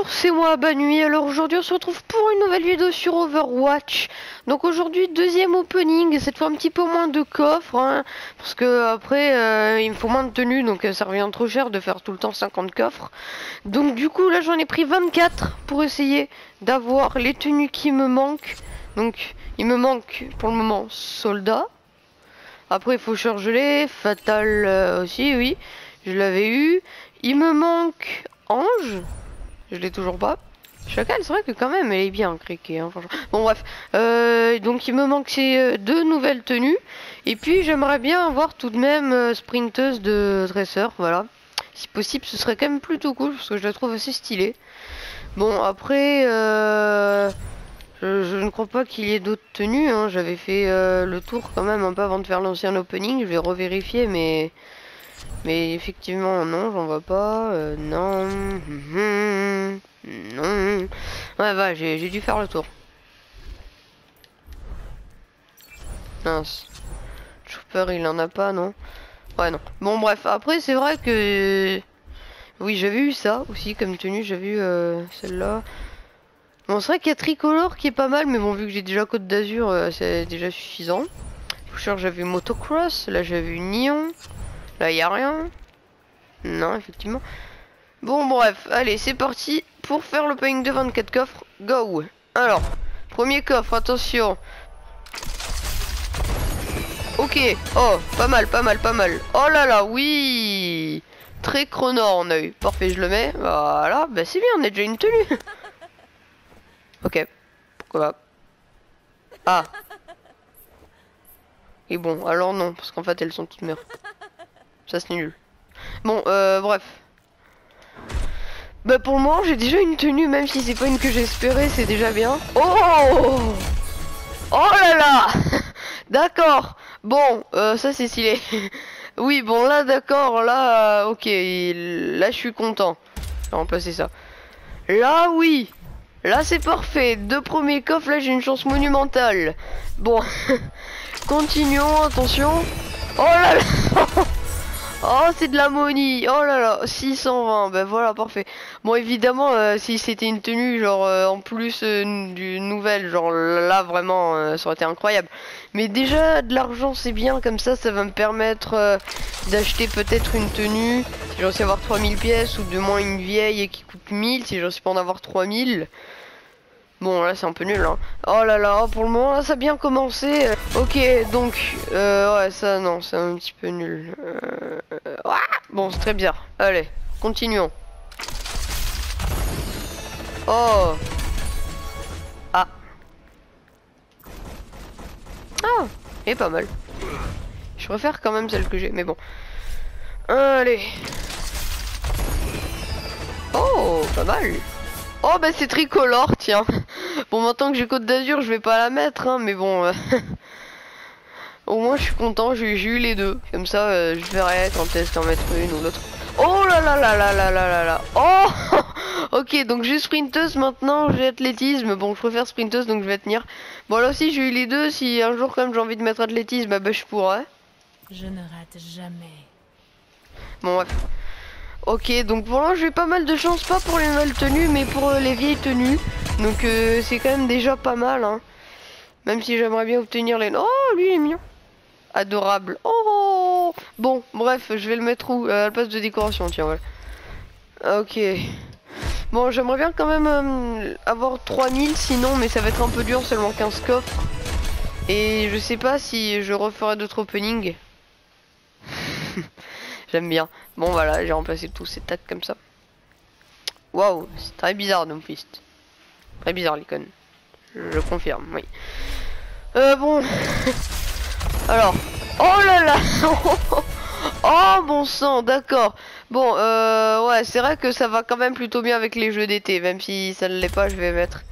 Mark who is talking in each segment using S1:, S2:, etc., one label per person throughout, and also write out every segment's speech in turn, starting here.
S1: Bonjour, c'est moi Banui. Alors aujourd'hui on se retrouve pour une nouvelle vidéo sur Overwatch. Donc aujourd'hui deuxième opening, cette fois un petit peu moins de coffres hein, parce que après il me faut moins de tenues, donc ça revient trop cher de faire tout le temps 50 coffres. Donc du coup là j'en ai pris 24 pour essayer d'avoir les tenues qui me manquent. Donc il me manque pour le moment soldat. Après il faut chargeler, fatal aussi, oui, je l'avais eu. Il me manque ange. Je l'ai toujours pas. Chacal, c'est vrai que quand même, elle est bien criquée, hein, franchement. Bon, bref. Donc, il me manque ces deux nouvelles tenues. Et puis, j'aimerais bien avoir tout de même sprinteuse de dresseur, voilà. Si possible, ce serait quand même plutôt cool, parce que je la trouve assez stylée. Bon, après, je ne crois pas qu'il y ait d'autres tenues, hein. J'avais fait le tour quand même un peu avant de faire l'ancien opening. Je vais revérifier, mais effectivement, non, j'en vois pas. Non. Non. Ouais, va, j'ai dû faire le tour. Mince. Chopper, il en a pas, non? Ouais, non. Bon, bref, après, c'est vrai que... Oui, j'avais eu ça aussi comme tenue. J'avais eu celle-là. Bon, c'est vrai qu'il y a Tricolore qui est pas mal, mais bon, vu que j'ai déjà Côte d'Azur, c'est déjà suffisant. J'avais Motocross. Là, j'avais eu Neon. Là, il n'y a rien. Non, effectivement. Bon, bref, allez, c'est parti pour faire le paying de 24 coffres. Go! Alors, premier coffre, attention. Ok, oh, pas mal, pas mal, pas mal. Oh là là, oui! Très chrono en œil. Parfait, je le mets. Voilà, bah c'est bien, on a déjà une tenue. Ok, pourquoi pas. Ah. Et bon, alors non, parce qu'en fait, elles sont toutes mères. Ça, c'est nul. Bon, bref. Bah pour le moment j'ai déjà une tenue, même si c'est pas une que j'espérais, c'est déjà bien. Oh! Oh là là! D'accord. Bon, ça c'est stylé. Oui, bon là d'accord, là, ok, là je suis content. Je vais remplacer ça. Là oui, là c'est parfait. Deux premiers coffres, là j'ai une chance monumentale. Bon, continuons, attention. Oh là là! Oh, c'est de l'ammonie. Oh là là, 620. Ben voilà, parfait. Bon, évidemment, si c'était une tenue, genre, en plus d'une nouvelle, genre, là, vraiment, ça aurait été incroyable. Mais déjà, de l'argent, c'est bien, comme ça va me permettre d'acheter peut-être une tenue. Si j'en sais avoir 3000 pièces, ou de moins une vieille qui coûte 1000, si j'en sais pas en avoir 3000. Bon là c'est un peu nul hein. Oh là là, pour le moment là ça a bien commencé. Ok donc ouais ça non c'est un petit peu nul. Bon c'est très bien. Allez continuons. Oh. Ah. Ah. Et pas mal. Je préfère quand même celle que j'ai mais bon. Allez. Oh pas mal. Oh bah c'est tricolore tiens. Bon maintenant que j'ai Côte d'Azur je vais pas la mettre hein, mais bon au moins je suis content, j'ai eu les deux. Comme ça je verrai quand est-ce qu'en mettre une ou l'autre. Oh là là là là là là là là. Oh. Ok donc j'ai sprinteuse maintenant, j'ai athlétisme. Bon je préfère sprinteuse donc je vais tenir. Bon là aussi j'ai eu les deux, si un jour quand même j'ai envie de mettre athlétisme bah je pourrais.
S2: Je ne rate jamais.
S1: Bon bref. Ok, donc pour l'instant j'ai pas mal de chance, pas pour les nouvelles tenues, mais pour les vieilles tenues. Donc c'est quand même déjà pas mal, hein. Même si j'aimerais bien obtenir les... Oh, lui il est mignon. Adorable. Oh. Bon, bref, je vais le mettre où? À la place de décoration, tiens, voilà. Ok. Bon, j'aimerais bien quand même avoir 3000 sinon, mais ça va être un peu dur, seulement 15 coffres. Et je sais pas si je referai d'autres openings. J'aime bien. Bon voilà, j'ai remplacé tous ces tacs comme ça. Waouh, c'est très bizarre Doomfist. Très bizarre l'icône. Je confirme, oui. Bon. Alors. Oh là là. Oh bon sang, d'accord. Bon, ouais, c'est vrai que ça va quand même plutôt bien avec les jeux d'été. Même si ça ne l'est pas, je vais mettre.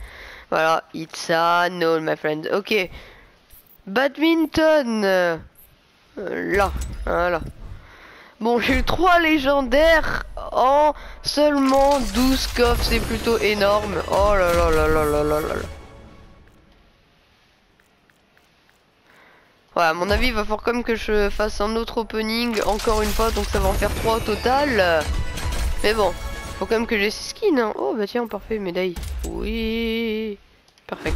S1: Voilà, it's a no, my friend. Ok. Badminton. Là, voilà. Bon, j'ai eu 3 légendaires en seulement 12 coffres, c'est plutôt énorme. Oh là là là là là là là là. Ouais, à mon avis, il va falloir quand même que je fasse un autre opening, encore une fois, donc ça va en faire 3 au total. Mais bon, Faut quand même que j'ai ces skins, hein. Oh bah tiens, parfait, médaille. Oui. Parfait.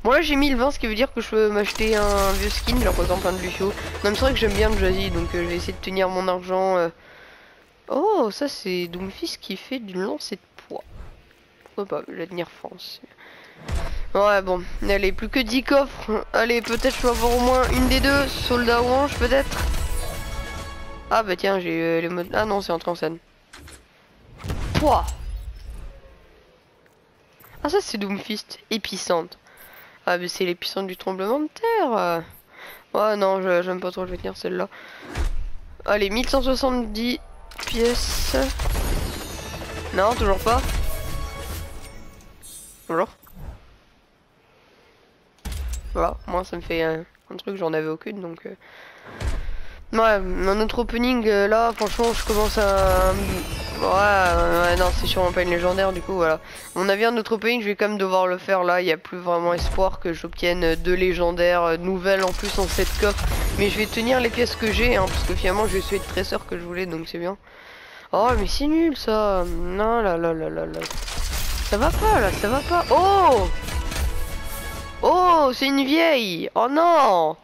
S1: Bon là j'ai mis le 20, ce qui veut dire que je peux m'acheter un vieux skin, genre par exemple un de Lucio. Non mais c'est vrai que j'aime bien le Jazzy, donc je vais essayer de tenir mon argent. Oh ça c'est Doomfist qui fait du lancer de poids. Pourquoi pas, je vais tenir France. Ouais bon, allez, plus que 10 coffres. Allez, peut-être je peux avoir au moins une des deux, soldat ou ange peut-être. Ah bah tiens, j'ai les modes... Ah non, c'est entré en scène. Pouah. Ah ça c'est Doomfist, épicentre. Ah mais c'est l'épicentre du tremblement de terre. Ouais non, j'aime pas trop, je vais tenir celle-là. Allez, 1170 pièces. Non, toujours pas. Bonjour. Voilà, moi ça me fait un truc, j'en avais aucune donc... Ouais, un autre opening là, franchement, je commence à... Ouais, non, c'est sûrement pas une légendaire, du coup, voilà. À mon avis, un autre opening, je vais quand même devoir le faire là. Il n'y a plus vraiment espoir que j'obtienne deux légendaires nouvelles en plus en 7 coffres. Mais je vais tenir les pièces que j'ai, hein, parce que finalement, j'ai celui de trésor que je voulais, donc c'est bien. Oh, mais c'est nul ça. Non, là. Ça va pas, là, ça va pas. Oh! Oh, c'est une vieille! Oh non!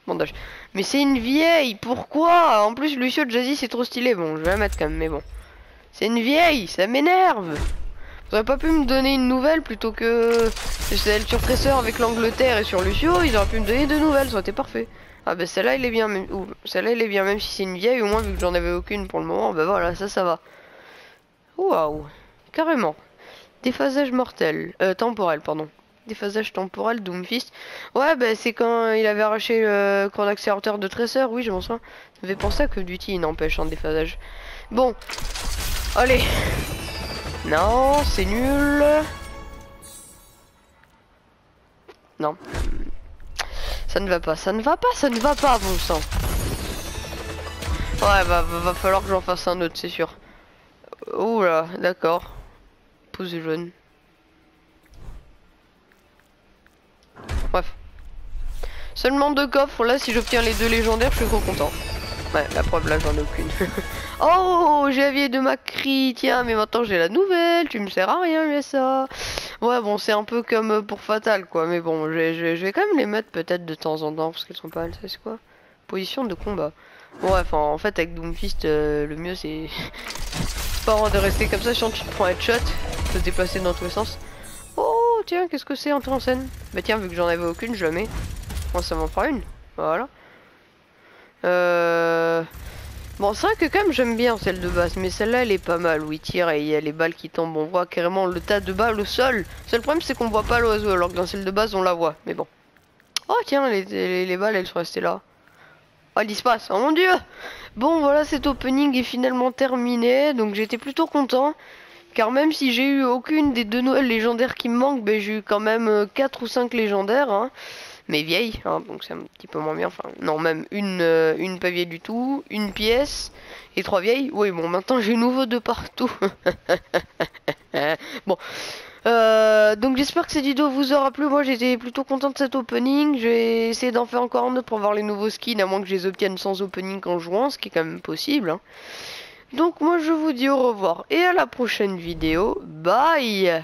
S1: Bandage. Mais c'est une vieille, pourquoi? En plus Lucio Jazzy c'est trop stylé, bon je vais la mettre quand même, mais bon. C'est une vieille, ça m'énerve. Vous auriez pas pu me donner une nouvelle plutôt que celle sur Tresseur avec l'Angleterre et sur Lucio, ils auraient pu me donner deux nouvelles, ça aurait été parfait. Ah bah celle-là il est bien, même... celle-là il est bien, même si c'est une vieille, au moins vu que j'en avais aucune pour le moment, bah voilà, ça va. Waouh, carrément. Déphasage mortel, temporel, pardon. Déphasage temporel, Doomfist. Ouais, bah c'est quand il avait arraché le corps d'accélérateur de Tracer, oui, je m'en souviens. Ça fait penser à Call of Duty, il n'empêche en déphasage. Bon, allez. Non, c'est nul. Non. Ça ne va pas, ça ne va pas, ça ne va pas, bon sang. Ouais, va falloir que j'en fasse un autre, c'est sûr. Oula, d'accord. Pouce jaune. Bref. Seulement deux coffres, là si j'obtiens les deux légendaires je suis trop content. Ouais, la preuve là j'en ai aucune. Oh, j'ai avié de Macri, tiens, mais maintenant j'ai la nouvelle, tu me sers à rien mais ça. Ouais bon c'est un peu comme pour Fatal quoi, mais bon je vais quand même les mettre peut-être de temps en temps parce qu'elles sont pas mal, ça c'est quoi? Position de combat. Ouais enfin en fait avec Doomfist le mieux c'est pas de rester comme ça, sinon tu te prends headshot, faut se déplacer dans tous les sens. Oh tiens, qu'est-ce que c'est entrer en scène? Bah tiens, vu que j'en avais aucune, je la mets. Moi ça m'en fera une. Voilà. Bon c'est vrai que quand même j'aime bien celle de base, mais celle-là elle est pas mal où il tire et il y a les balles qui tombent. On voit carrément le tas de balles au sol. Seul problème c'est qu'on voit pas l'oiseau, alors que dans celle de base on la voit. Mais bon. Oh tiens, les balles elles sont restées là. Oh il se passe, oh mon dieu. Bon voilà, cet opening est finalement terminé, donc j'étais plutôt content. Car même si j'ai eu aucune des deux Noël légendaires qui me manquent, ben j'ai eu quand même 4 ou 5 légendaires, hein, mais vieilles, hein, donc c'est un petit peu moins bien. Enfin, non, même une pas vieille du tout, une pièce et 3 vieilles. Oui, bon, maintenant j'ai nouveau de partout. Bon, donc j'espère que cette vidéo vous aura plu. Moi j'étais plutôt content de cet opening. Je vais essayer d'en faire encore un autre pour voir les nouveaux skins, à moins que je les obtienne sans opening en jouant, ce qui est quand même possible, hein. Donc moi je vous dis au revoir et à la prochaine vidéo. Bye.